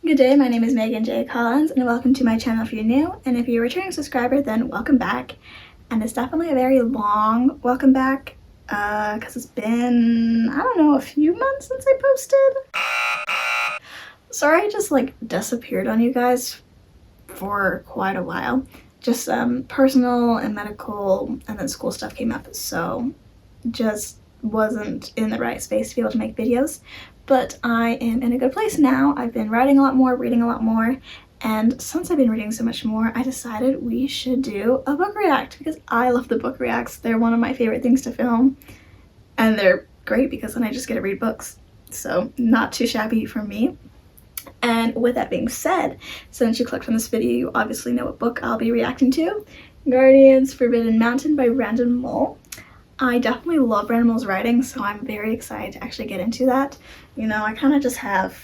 Good day, my name is Megan J. Collins and welcome to my channel if you're new, and if you're a returning subscriber then welcome back. And it's definitely a very long welcome back because it's been, I don't know, a few months since I posted. Sorry I just disappeared on you guys for quite a while. Just personal and medical and then school stuff came up, so just wasn't in the right space to be able to make videos. But I am in a good place now. I've been writing a lot more, reading a lot more, and since I've been reading so much more, I decided we should do a book react because I love the book reacts. They're one of my favorite things to film, and they're great because then I just get to read books. So not too shabby for me. And with that being said, since you clicked on this video, you obviously know what book I'll be reacting to. Guardians Forbidden Mountain by Brandon Mull. I definitely love Brandon Mull's writing, so I'm very excited to actually get into that. You know, I kind of just have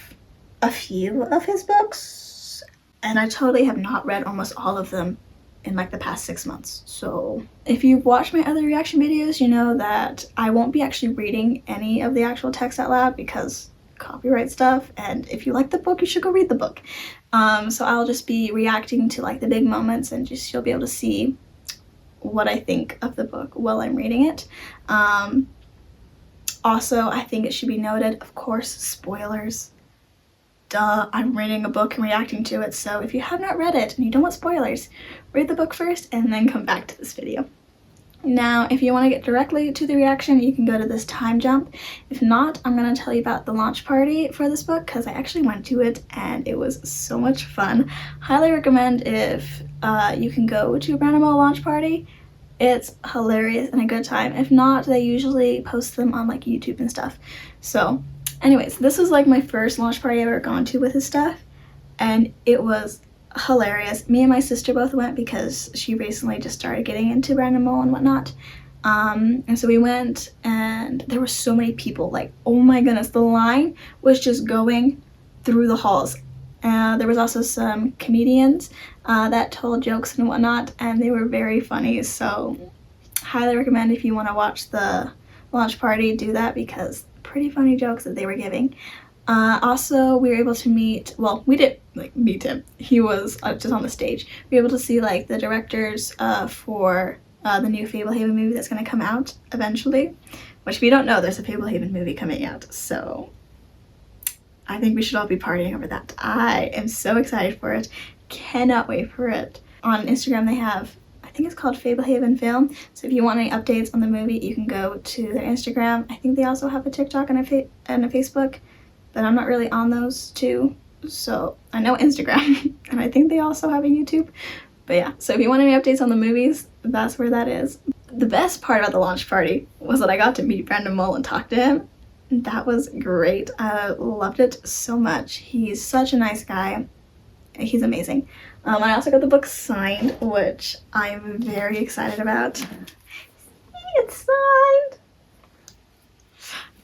a few of his books, and I totally have not read almost all of them in the past 6 months. So if you've watched my other reaction videos, you know that I won't be actually reading any of the actual text out loud because copyright stuff, and if you like the book, you should go read the book. So I'll just be reacting to the big moments, and just you'll be able to see what I think of the book while I'm reading it. Also, I think it should be noted, of course, spoilers. Duh, I'm reading a book and reacting to it, so if you have not read it and you don't want spoilers, read the book first and then come back to this video. Now, if you want to get directly to the reaction, you can go to this time jump. If not, I'm going to tell you about the launch party for this book because I actually went to it and it was so much fun. Highly recommend if you can go to a Brandon Mull launch party. It's hilarious and a good time. If not, they usually post them on YouTube and stuff. So anyways, this was my first launch party I've ever gone to with his stuff, and it was hilarious. Me and my sister both went because she recently just started getting into Brandon Mull and whatnot. And so we went, and there were so many people. Oh my goodness, the line was just going through the halls. There was also some comedians that told jokes and whatnot, and they were very funny. So highly recommend if you want to watch the launch party, do that because pretty funny jokes that they were giving. Also, we were able to meet, well, we didn't meet him, he was just on the stage. We were able to see the directors for the new Fablehaven movie that's going to come out eventually, which if you don't know, there's a Fablehaven movie coming out, so I think we should all be partying over that. I am so excited for it, cannot wait for it. On Instagram they have, I think it's called Fablehaven Film, so if you want any updates on the movie, you can go to their Instagram. I think they also have a TikTok and a Facebook, but I'm not really on those two, so I know Instagram, and I think they also have a YouTube. But yeah, so if you want any updates on the movies, that's where that is. The best part about the launch party was that I got to meet Brandon Mull and talk to him. That was great. I loved it so much. He's such a nice guy. He's amazing. I also got the book signed, which I'm very excited about. It's signed!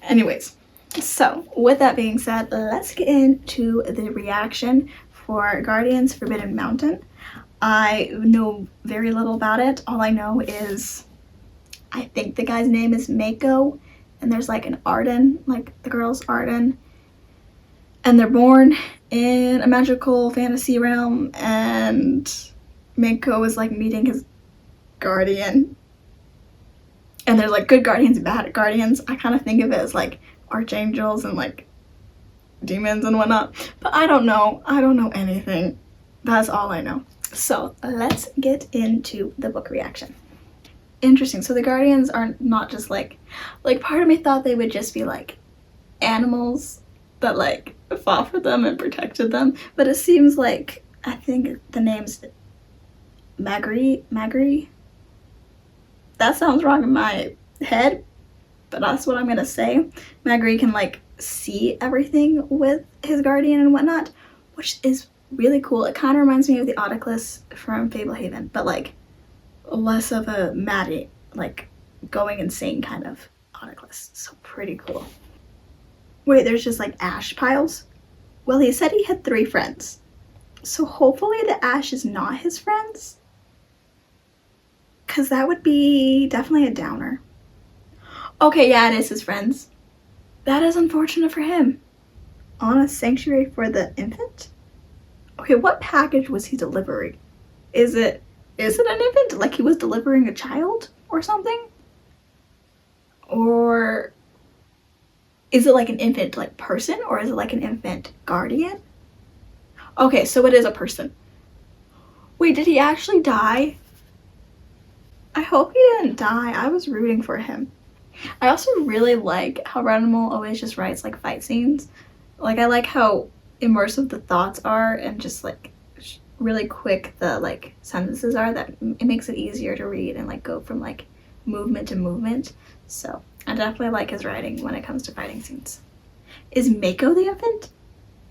Anyways. So, with that being said, let's get into the reaction for Guardians Forbidden Mountain. I know very little about it. All I know is I think the guy's name is Mako, and there's an Arden, the girl's Arden, and they're born in a magical fantasy realm, and Mako is meeting his guardian. And there's good guardians and bad guardians. I kind of think of it as archangels and demons and whatnot, but I don't know anything. That's all I know. So let's get into the book reaction. Interesting. So the guardians are not just part of me thought they would just be animals that fought for them and protected them, but it seems I think the name's Magri. That sounds wrong in my head, but that's what I'm gonna say. Magri can see everything with his guardian and whatnot, which is really cool. It kind of reminds me of the Oediclus from Fablehaven, but less of a Maddie, going insane kind of Oediclus. So pretty cool. Wait, there's just ash piles? Well, he said he had 3 friends, so hopefully the ash is not his friends, because that would be definitely a downer. Okay, yeah, it is his friends. That is unfortunate for him. On a sanctuary for the infant? Okay, what package was he delivering? Is it an infant? Like he was delivering a child or something? Or is it like an infant like person, or is it like an infant guardian? Okay, so it is a person. Wait, did he actually die? I hope he didn't die. I was rooting for him. I also really like how Brandon Mull always just writes like fight scenes. Like I like how immersive the thoughts are and just like really quick the like sentences are, that it makes it easier to read and like go from like movement to movement. So I definitely like his writing when it comes to fighting scenes. Is Mako the infant?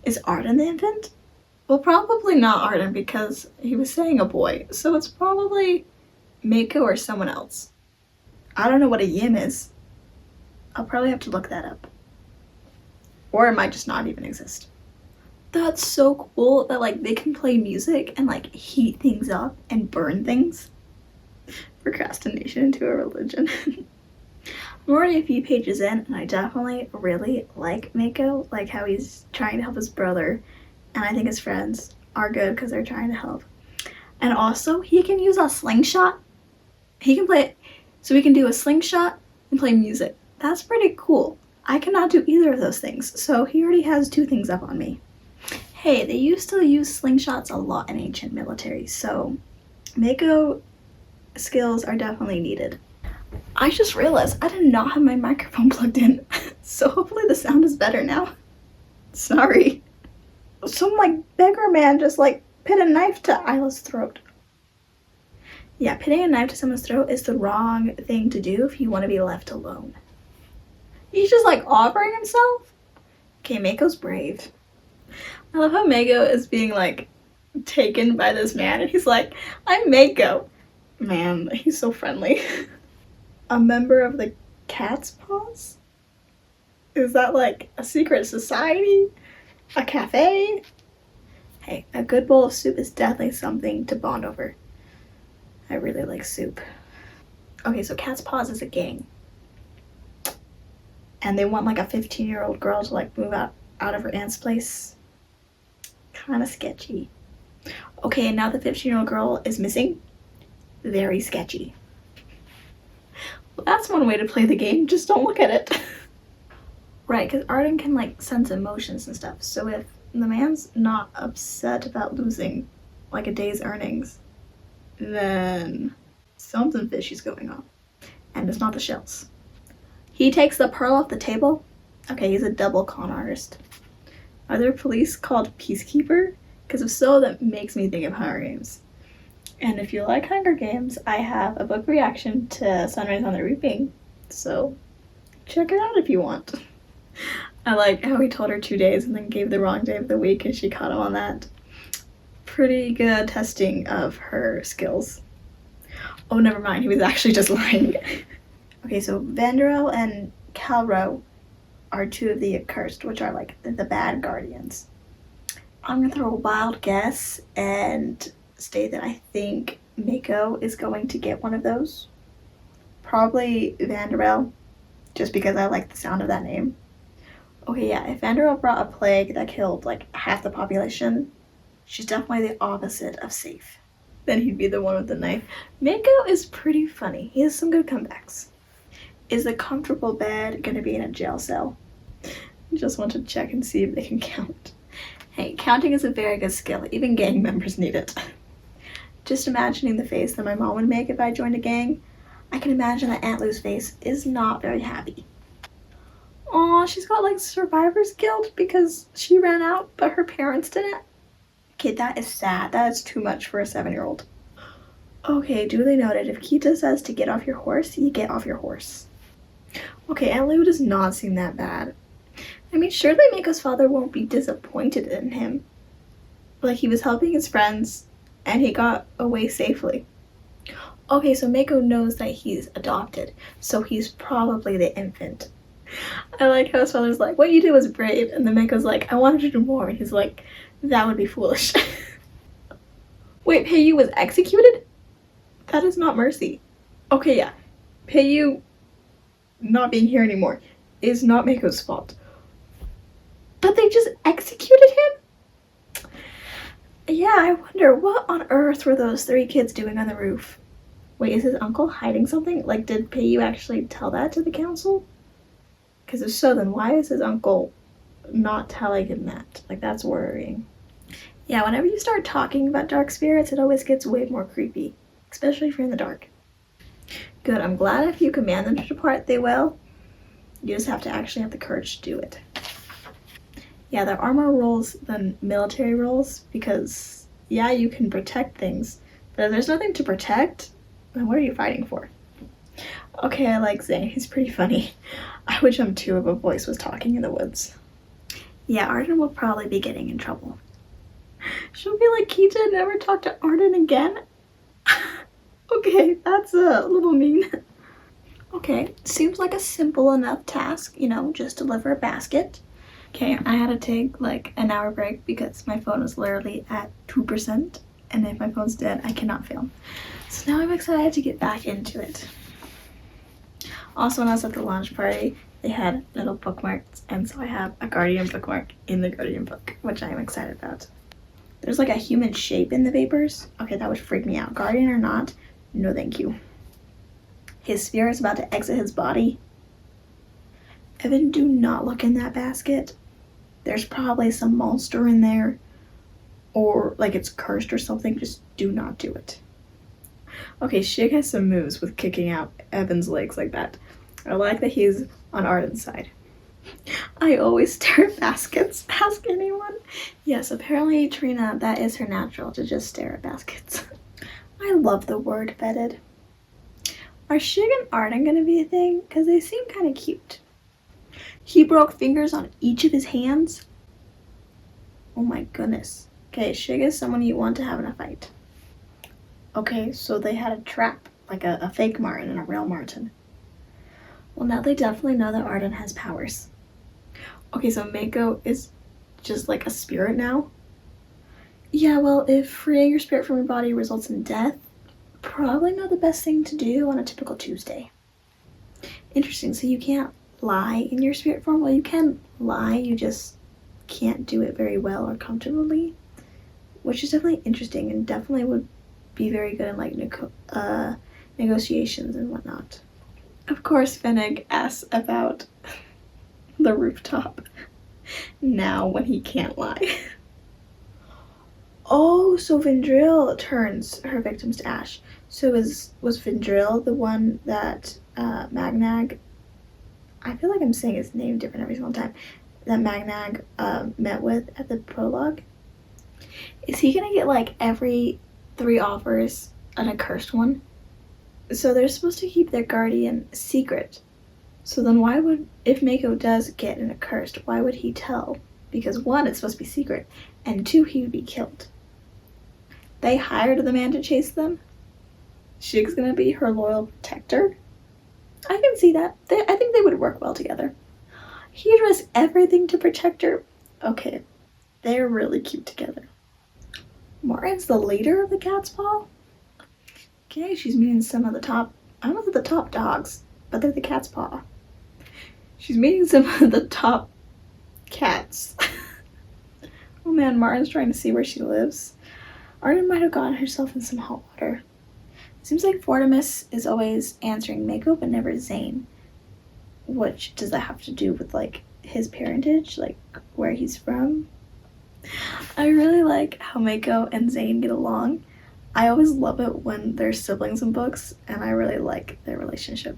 Is Arden the infant? Well, probably not Arden because he was saying a boy, so it's probably Mako or someone else. I don't know what a yin is. I'll probably have to look that up. Or it might just not even exist. That's so cool that like they can play music and like heat things up and burn things. Procrastination into a religion. I'm already a few pages in and I definitely really like Mako, like how he's trying to help his brother, and I think his friends are good because they're trying to help. And also he can use a slingshot. He can play it, so we can do a slingshot and play music. That's pretty cool. I cannot do either of those things, so he already has 2 things up on me. Hey, they used to use slingshots a lot in ancient military, so Mako skills are definitely needed. I just realized I did not have my microphone plugged in, so hopefully the sound is better now. Sorry. Some like beggar man just like put a knife to Isla's throat. Yeah, putting a knife to someone's throat is the wrong thing to do if you want to be left alone. He's just like offering himself? Okay, Mako's brave. I love how Mako is being like taken by this man and he's like, I'm Mako. Man, he's so friendly. A member of the Cat's Paws? Is that like a secret society? A cafe? Hey, a good bowl of soup is definitely something to bond over. I really like soup. Okay, so Cat's Paws is a gang. And they want like a 15-year-old girl to like move out of her aunt's place. Kind of sketchy. Okay, and now the 15-year-old girl is missing. Very sketchy. Well, that's one way to play the game. Just don't look at it. Right, because Arden can like sense emotions and stuff. So if the man's not upset about losing like a day's earnings, then something fishy's going on. And it's not the shells. He takes the pearl off the table. Okay, he's a double con artist. Are there police called Peacekeeper? Because if so, that makes me think of Hunger Games. And if you like Hunger Games, I have a book reaction to Sunrise on the Reaping. So check it out if you want. I like how he told her 2 days and then gave the wrong day of the week and she caught him on that. Pretty good testing of her skills. Oh, never mind. He was actually just lying. Okay, so Vanderel and Calro are 2 of the accursed, which are like the bad guardians. I'm gonna throw a wild guess and state that I think Mako is going to get one of those. Probably Vanderel, just because I like the sound of that name. Okay, yeah, if Vanderel brought a plague that killed like half the population, she's definitely the opposite of safe. Then he'd be the one with the knife. Mako is pretty funny. He has some good comebacks. Is a comfortable bed gonna be in a jail cell? Just want to check and see if they can count. Hey, counting is a very good skill. Even gang members need it. Just imagining the face that my mom would make if I joined a gang, I can imagine that Aunt Lou's face is not very happy. Aw, she's got like survivor's guilt because she ran out, but her parents didn't. Okay, that is sad. That is too much for a 7-year-old. Okay, duly noted. If Kita says to get off your horse, you get off your horse. Okay, Aunt Lou does not seem that bad. I mean, surely Mako's father won't be disappointed in him. Like, he was helping his friends, and he got away safely. Okay, so Mako knows that he's adopted, so he's probably the infant. I like how his father's like, what you did was brave, and then Mako's like, I wanted to do more, and he's like, that would be foolish. Wait, Peiyu was executed? That is not mercy. Okay, yeah. Peiyu not being here anymore is not Mako's fault. But they just executed him? Yeah, I wonder what on earth were those 3 kids doing on the roof? Wait, is his uncle hiding something? Like, did Peiyu actually tell that to the council? Because if so, then why is his uncle not telling him that? Like, that's worrying. Yeah, whenever you start talking about dark spirits, it always gets way more creepy, especially if you're in the dark. Good, I'm glad if you command them to depart, they will. You just have to actually have the courage to do it. Yeah, there are more roles than military roles because, yeah, you can protect things, but if there's nothing to protect, then what are you fighting for? Okay, I like Zane. He's pretty funny. I would jump too if a voice was talking in the woods. Yeah, Arden will probably be getting in trouble. She'll be like, Kita and never talk to Arden again? Okay, that's a little mean. Okay, seems like a simple enough task, you know, just deliver a basket. Okay, I had to take like an hour break because my phone was literally at 2%, and if my phone's dead, I cannot film. So now I'm excited to get back into it. Also, when I was at the launch party, they had little bookmarks, and so I have a Guardian bookmark in the Guardian book, which I am excited about. There's like a human shape in the vapors. Okay, that would freak me out. Guardian or not, no thank you. His spirit is about to exit his body. Evan, do not look in that basket. There's probably some monster in there, or like it's cursed or something. Just do not do it. Okay, Shig has some moves with kicking out Evan's legs like that. I like that he's on Arden's side. I always stare at baskets. Ask anyone. Yes, apparently Trina, that is her natural, to just stare at baskets. I love the word vetted. Are Shig and Arden gonna be a thing? Because they seem kind of cute. He broke fingers on each of his hands. Oh my goodness. Okay, Shig is someone you want to have in a fight. Okay, so they had a trap, like a fake Martin and a real Martin. Well, now they definitely know that Arden has powers. Okay, so Mako is just like a spirit now? Yeah, well, if freeing your spirit from your body results in death, probably not the best thing to do on a typical Tuesday. Interesting, so you can't lie in your spirit form? Well, you can lie, you just can't do it very well or comfortably, which is definitely interesting and definitely would be very good in like negotiations and whatnot. Of course, Fennec asks about the rooftop now when he can't lie. Oh, so Vindril turns her victims to ash. So was Vindril the one that Magnag, I feel like I'm saying his name different every single time, that Magnag met with at the prologue? Is he gonna get like every 3 offers an accursed one? So they're supposed to keep their guardian secret. So then why would, if Mako does get an accursed, why would he tell? Because 1, it's supposed to be secret, and 2, he would be killed. They hired the man to chase them? Shig's gonna be her loyal protector? I can see that. I think they would work well together. He'd risk everything to protect her. Okay, they're really cute together. Martin's the leader of the Cat's Paw? Okay, she's meeting some of the top, I don't know if they're the top dogs, but they're the Cat's Paw. She's meeting some of the top cats. Oh man, Martin's trying to see where she lives. Arden might have gotten herself in some hot water. Seems like Fortimus is always answering Mako, but never Zane. Which, does that have to do with like his parentage, like where he's from? I really like how Mako and Zane get along. I always love it when they're siblings in books, and I really like their relationship.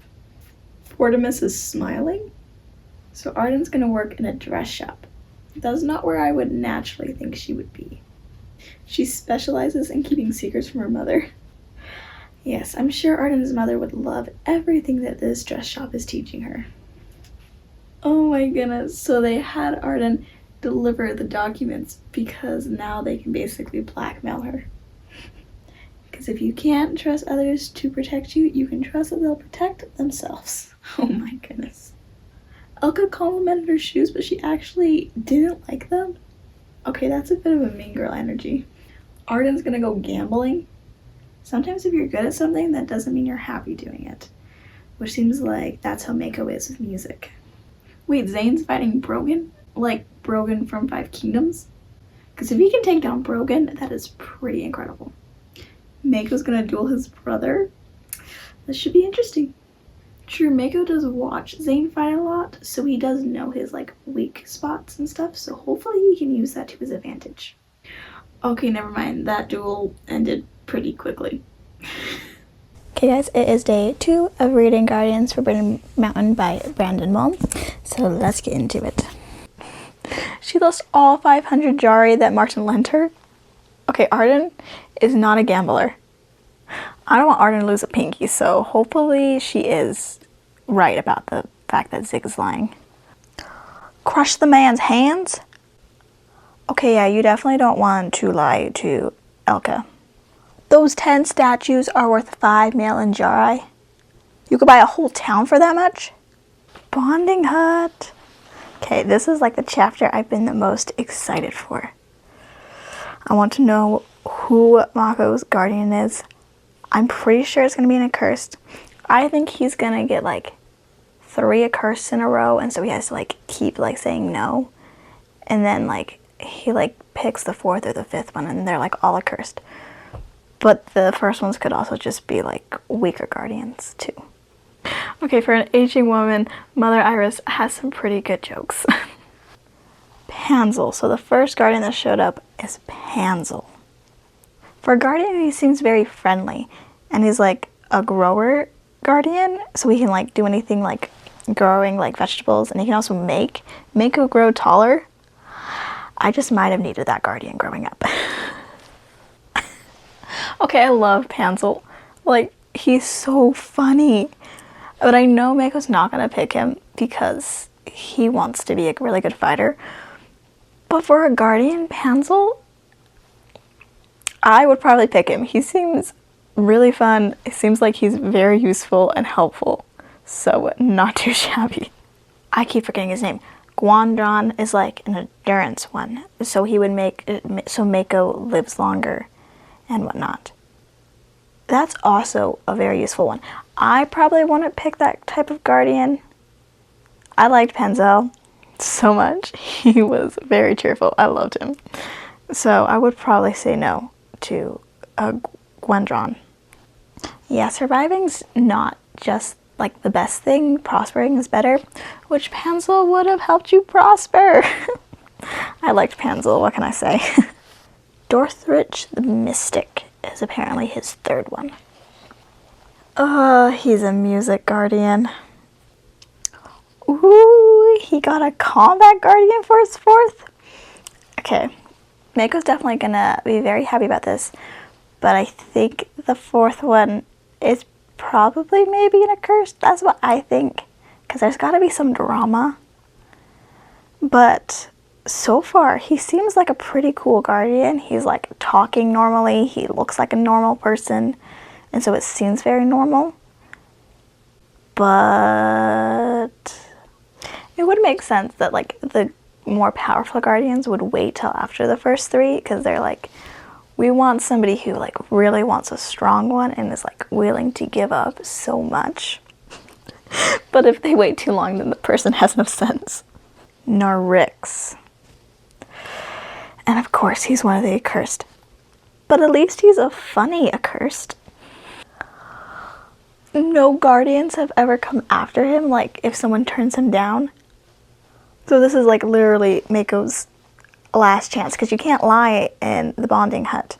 Fortimus is smiling. So Arden's gonna work in a dress shop. That's not where I would naturally think she would be. She specializes in keeping secrets from her mother. Yes, I'm sure Arden's mother would love everything that this dress shop is teaching her. Oh my goodness, so they had Arden deliver the documents because now they can basically blackmail her. Because if you can't trust others to protect you, you can trust that they'll protect themselves. Oh my goodness. Elka complimented her shoes, but she actually didn't like them? Okay, that's a bit of a mean girl energy. Arden's gonna go gambling. Sometimes if you're good at something, that doesn't mean you're happy doing it. Which seems like that's how Mako is with music. Wait, Zane's fighting Brogan? Like Brogan from 5 Kingdoms? Because if he can take down Brogan, that is pretty incredible. Mako's gonna duel his brother. This should be interesting. True, Mako does watch Zane fight a lot, so he does know his like weak spots and stuff, so hopefully he can use that to his advantage. Okay, never mind. That duel ended pretty quickly. Okay guys, it is day 2 of reading Guardians Forbidden Mountain by Brandon Mull, so let's get into it. She lost all 500 Jari that Martin lent her. Okay, Arden is not a gambler. I don't want Arden to lose a pinky, so hopefully she is right about the fact that Zig is lying. Crush the man's hands? Okay, yeah, you definitely don't want to lie to Elka. Those 10 statues are worth 5 million Jari. You could buy a whole town for that much? Bonding hut. Okay, this is like the chapter I've been the most excited for. I want to know who Mako's guardian is. I'm pretty sure it's going to be an accursed. I think he's going to get like 3 accursed in a row, and so he has to like keep like saying no. And then like he like picks the 4th or the 5th one, and they're like all accursed. But the first ones could also just be like weaker guardians too. Okay, for an aging woman, Mother Iris has some pretty good jokes. Panzel. So the first guardian that showed up is Panzel. For a guardian, he seems very friendly, and he's like a grower guardian, so he can like do anything like growing like vegetables, and he can also make Mako grow taller. I just might have needed that guardian growing up. Okay, I love Panzel. Like, he's so funny. But I know Mako's not gonna pick him because he wants to be a really good fighter. But for a guardian, Panzel, I would probably pick him. He seems really fun. It seems like he's very useful and helpful. So not too shabby. I keep forgetting his name. Guandron is like an endurance one. So he would make, so Mako lives longer and whatnot. That's also a very useful one. I probably wouldn't pick that type of guardian. I liked Panzel so much. He was very cheerful. I loved him. So I would probably say no to Gwendron. Yeah, surviving's not just like the best thing. Prospering is better, which Panzel would have helped you prosper. I liked Panzel, what can I say? Dorthrich the Mystic is apparently his 3rd one. He's a music guardian. Ooh, he got a combat guardian for his 4th. Okay, Mako's definitely gonna be very happy about this, but I think the 4th one is probably maybe an accursed. That's what I think, because there's gotta be some drama. But so far, he seems like a pretty cool guardian. He's like talking normally. He looks like a normal person. And so it seems very normal. But it would make sense that like the more powerful guardians would wait till after the first 3, because they're like, we want somebody who like really wants a strong one and is like willing to give up so much. But if they wait too long, then the person has no sense. Narix. And of course, he's one of the accursed. But at least he's a funny accursed. No guardians have ever come after him, like if someone turns him down. So this is like literally Mako's last chance, because you can't lie in the bonding hut.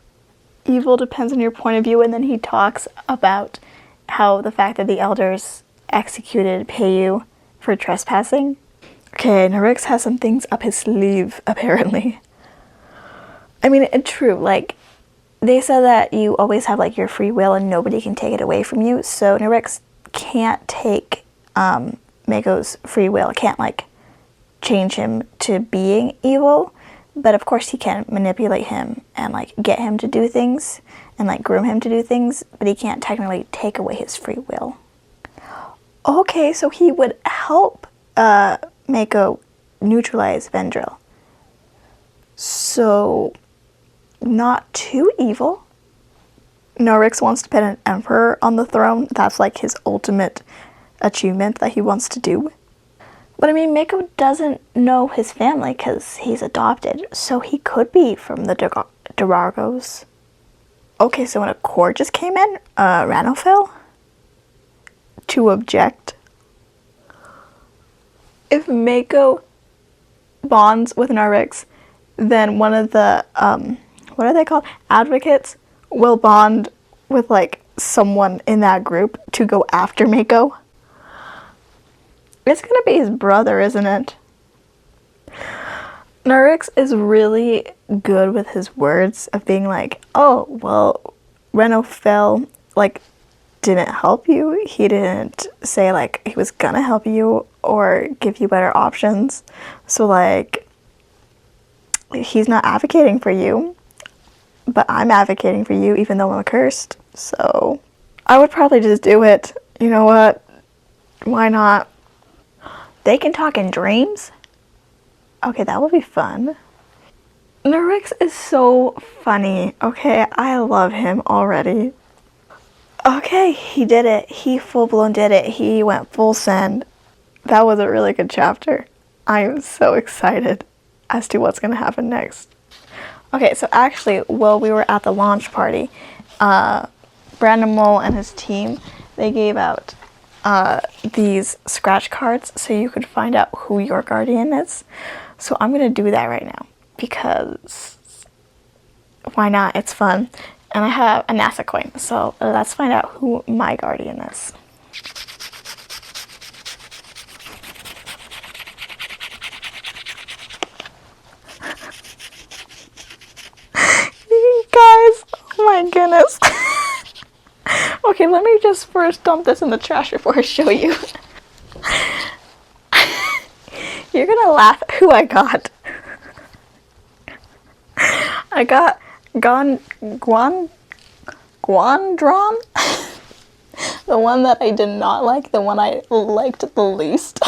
Evil depends on your point of view, and then he talks about how the fact that the elders executed Payu for trespassing. Okay, Narix has some things up his sleeve, apparently. I mean, it's true, like, they said that you always have, like, your free will and nobody can take it away from you, so Narix can't take Mako's free will. It can't, like, change him to being evil, but of course he can manipulate him and, like, get him to do things and, like, groom him to do things, but he can't technically take away his free will. Okay, so he would help Mako neutralize Vendril. So, not too evil. Narix wants to put an emperor on the throne. That's like his ultimate achievement that he wants to do. But I mean, Mako doesn't know his family because he's adopted, so he could be from the Duragos. Okay, so when a court just came in, Rano fell to object. If Mako bonds with Narix, then one of the, what are they called? Advocates will bond with, like, someone in that group to go after Mako. It's gonna be his brother, isn't it? Narix is really good with his words of being like, oh, well, Reno fell, like, didn't help you. He didn't say, like, he was gonna help you or give you better options. So, like, he's not advocating for you, but I'm advocating for you even though I'm cursed. So, I would probably just do it. You know what? Why not? They can talk in dreams? Okay, that would be fun. Narix is so funny. Okay, I love him already. Okay, he did it. He full-blown did it. He went full send. That was a really good chapter. I am so excited as to what's going to happen next. Okay, so actually, while we were at the launch party, Brandon Mull and his team, they gave out these scratch cards so you could find out who your guardian is. So I'm going to do that right now because why not? It's fun. And I have a NASA coin, so let's find out who my guardian is. You guys, oh my goodness. Okay, let me just first dump this in the trash before I show you. You're gonna laugh at who I got. I got Guandron? The one that I did not like, the one I liked the least.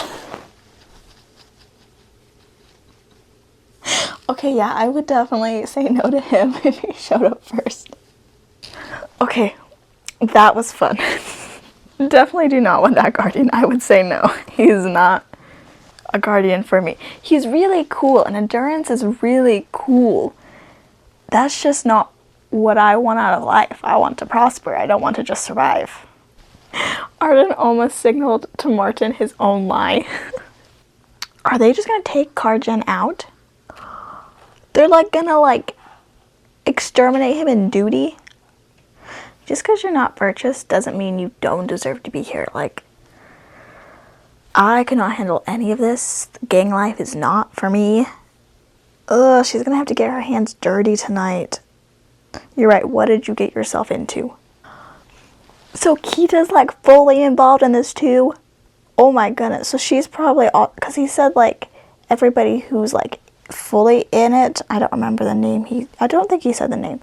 Okay, yeah, I would definitely say no to him if he showed up first. Okay, that was fun. Definitely do not want that guardian. I would say no. He's not a guardian for me. He's really cool, and endurance is really cool. That's just not what I want out of life. I want to prosper. I don't want to just survive. Arden almost signaled to Martin his own lie. Are they just gonna take Karjan out? They're like gonna like exterminate him in duty? Just because you're not purchased doesn't mean you don't deserve to be here. Like, I cannot handle any of this. Gang life is not for me. Ugh, she's gonna have to get her hands dirty tonight. You're right, what did you get yourself into? So Kita's like fully involved in this too? Oh my goodness, so she's probably all, because he said like everybody who's like fully in it, I don't remember the name, I don't think he said the name,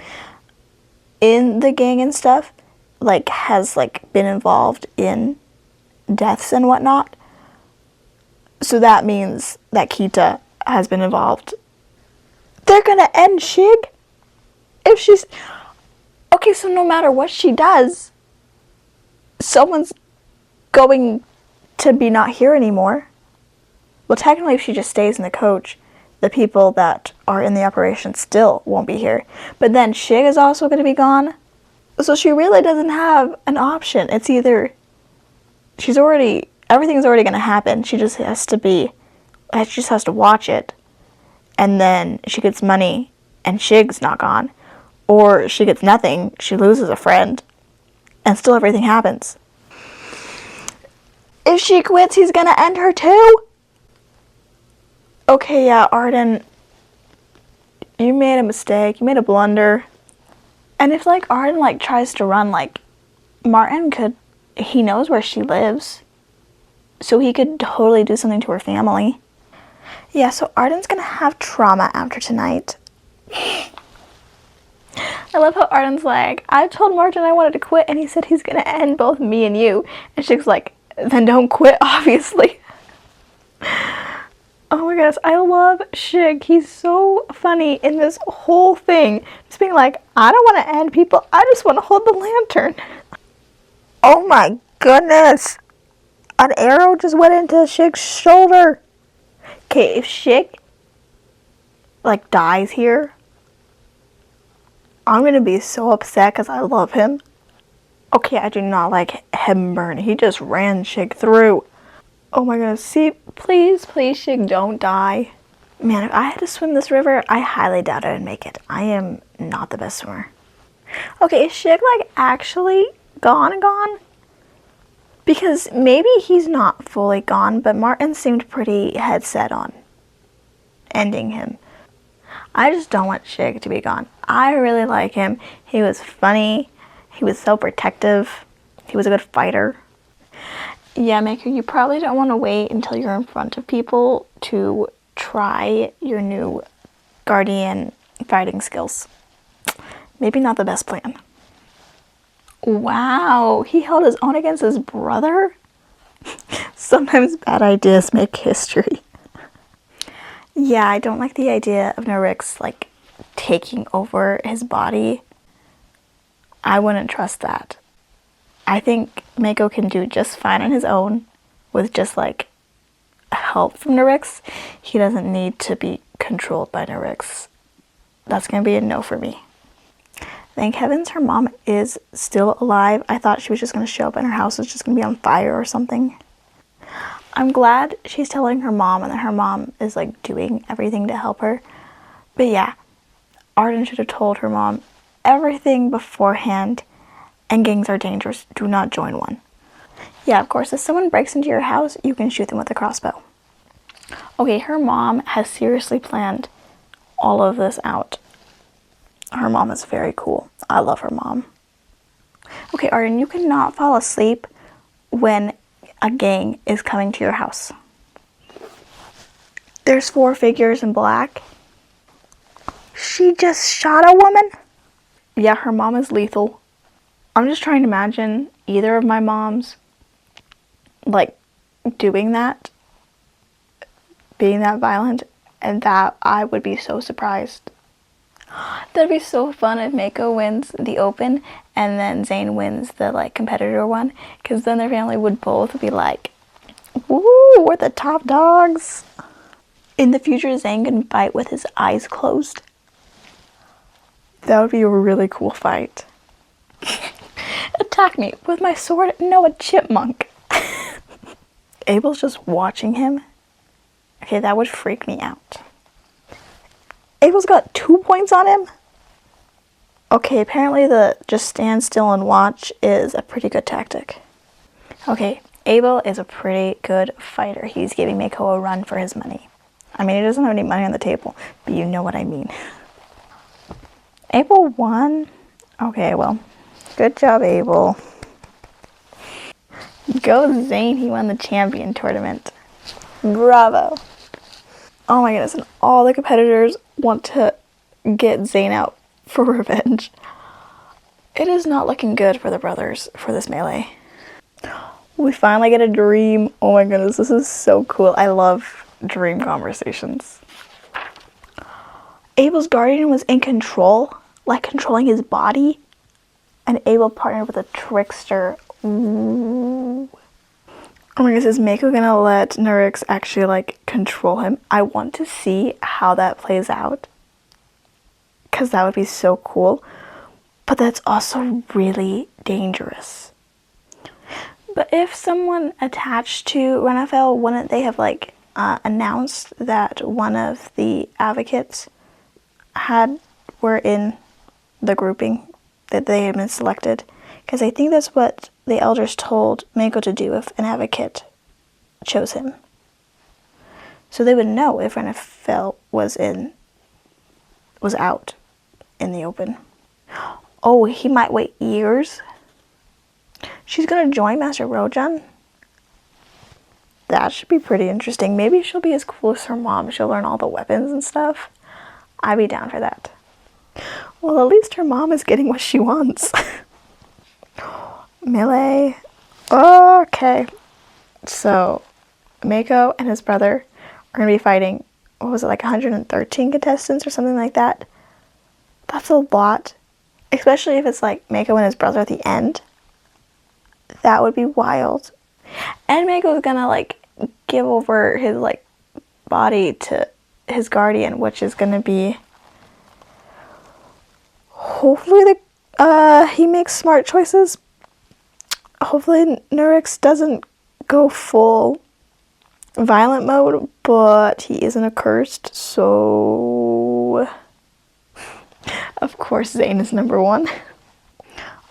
in the gang and stuff, like has like been involved in deaths and whatnot. So that means that Kita has been involved. They're gonna end Shig? If she's... Okay, so no matter what she does, someone's going to be not here anymore. Well, technically, if she just stays in the coach, the people that are in the operation still won't be here. But then Shig is also going to be gone. So she really doesn't have an option. It's either... Everything's already going to happen. She just has to watch it. And then she gets money and Shig's not gone. Or she gets nothing, she loses a friend, and still everything happens. If she quits, he's gonna end her too? Okay, yeah, Arden, you made a mistake, you made a blunder. And if, like, Arden, like, tries to run, like, Martin he knows where she lives. So he could totally do something to her family. Yeah, so Arden's gonna have trauma after tonight. I love how Arden's like, I told Martin I wanted to quit, and he said he's gonna end both me and you. And Shig's like, then don't quit, obviously. Oh my goodness, I love Shig. He's so funny in this whole thing. Just being like, I don't want to end people, I just want to hold the lantern. Oh my goodness. An arrow just went into Shig's shoulder. Okay, if Shig, like, dies here, I'm gonna be so upset because I love him. Okay, I do not like him burning. He just ran Shig through. Oh my goodness. See, please, please, Shig, don't die. Man, if I had to swim this river, I highly doubt I would make it. I am not the best swimmer. Okay, is Shig, like, actually gone? Because maybe he's not fully gone, but Martin seemed pretty head set on ending him. I just don't want Shig to be gone. I really like him. He was funny. He was so protective. He was a good fighter. Yeah, Maker, you probably don't want to wait until you're in front of people to try your new guardian fighting skills. Maybe not the best plan. Wow, he held his own against his brother? Sometimes bad ideas make history. Yeah, I don't like the idea of Narix, like, taking over his body. I wouldn't trust that. I think Mako can do just fine on his own with just, like, help from Narix. He doesn't need to be controlled by Narix. That's going to be a no for me. Thank heavens her mom is still alive. I thought she was just going to show up and her house was just going to be on fire or something. I'm glad she's telling her mom and that her mom is, like, doing everything to help her. But yeah, Arden should have told her mom everything beforehand. And gangs are dangerous. Do not join one. Yeah, of course, if someone breaks into your house, you can shoot them with a crossbow. Okay, her mom has seriously planned all of this out. Her mom is very cool. I love her mom. Okay, Arden, you cannot fall asleep when a gang is coming to your house. There's 4 figures in black. She just shot a woman? Yeah, her mom is lethal. I'm just trying to imagine either of my moms, like, doing that, being that violent, and that I would be so surprised. That'd be so fun if Mako wins the open and then Zane wins the, like, competitor one, because then their family would both be like, woo, we're the top dogs. In the future, Zane can fight with his eyes closed. That would be a really cool fight. Attack me with my sword? No, a chipmunk. Abel's just watching him. Okay, that would freak me out. Abel's got 2 points on him? Okay, apparently the just stand still and watch is a pretty good tactic. Okay, Abel is a pretty good fighter. He's giving Mako a run for his money. I mean, he doesn't have any money on the table, but you know what I mean. Abel won? Okay, well, good job, Abel. Go Zane, he won the champion tournament. Bravo. Oh my goodness, and all the competitors want to get Zane out for revenge. It is not looking good for the brothers for this melee. We finally get a dream. Oh my goodness, this is so cool. I love dream conversations. Abel's guardian was in control, like controlling his body, and Abel partnered with a trickster. Ooh. Oh my goodness, is Mako gonna let Narix actually, like, control him? I want to see how that plays out, because that would be so cool, but that's also really dangerous. But if someone attached to Renafel, wouldn't they have, like, announced that one of the advocates were in the grouping, that they had been selected? Because I think that's what the elders told Mako to do if an advocate chose him. So they would know if Renafel was out in the open. Oh, he might wait years. She's gonna join Master Rojan? That should be pretty interesting. Maybe she'll be as cool as her mom. She'll learn all the weapons and stuff. I'd be down for that. Well, at least her mom is getting what she wants. Melee. Okay. So, Mako and his brother are going to be fighting, what was it, like 113 contestants or something like that? That's a lot. Especially if it's like Mako and his brother at the end. That would be wild. And Mako's gonna like give over his like body to his guardian, which is gonna be hopefully he makes smart choices. Hopefully Nurix doesn't go full violent mode, but he isn't accursed, so of course Zane is number one.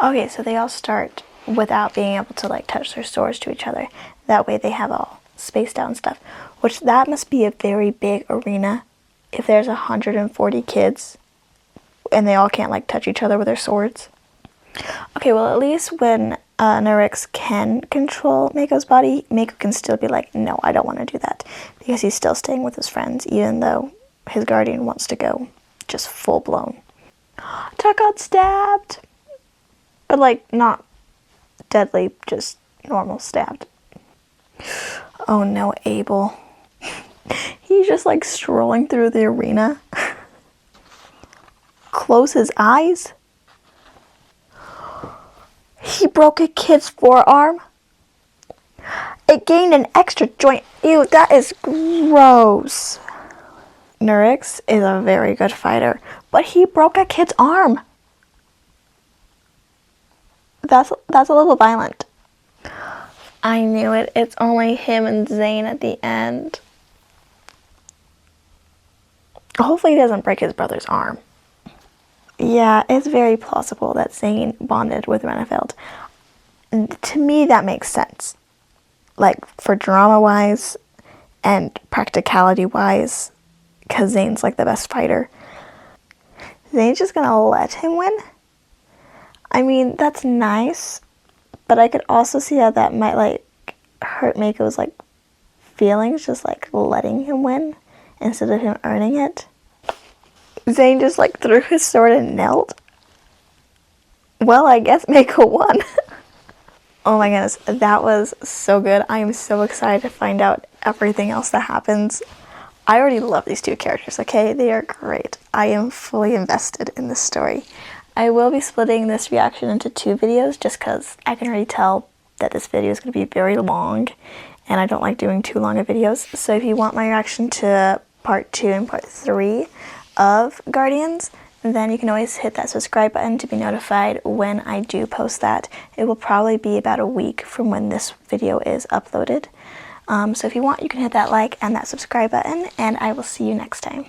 Okay, so they all start without being able to like touch their swords to each other. That way they have all spaced out and stuff, which that must be a very big arena if there's 140 kids and they all can't like touch each other with their swords. Okay, well at least when Nurix can control Mako's body, Mako can still be like, no, I don't want to do that, because he's still staying with his friends, even though his guardian wants to go just full blown. Tuck got stabbed, but like not deadly, just normal stabbed. Oh no, Abel. He's just like strolling through the arena. Close his eyes. He broke a kid's forearm. It gained an extra joint. Ew, that is gross. Nurix is a very good fighter, but he broke a kid's arm. That's a little violent. I knew it. It's only him and Zane at the end. Hopefully he doesn't break his brother's arm. Yeah, it's very plausible that Zane bonded with Renefeld. To me, that makes sense. Like, for drama-wise and practicality-wise, because Zane's like the best fighter. Zane's just gonna let him win? I mean, that's nice, but I could also see how that might like hurt Mako's like feelings, just like letting him win instead of him earning it. Zane just like threw his sword and knelt. Well, I guess Mako won. Oh my goodness, that was so good. I am so excited to find out everything else that happens. I already love these two characters, okay? They are great. I am fully invested in this story. I will be splitting this reaction into 2 videos just because I can already tell that this video is going to be very long and I don't like doing too long of videos. So if you want my reaction to part 2 and part 3 of Guardians, then you can always hit that subscribe button to be notified when I do post that. It will probably be about a week from when this video is uploaded. So if you want, you can hit that like and that subscribe button, and I will see you next time.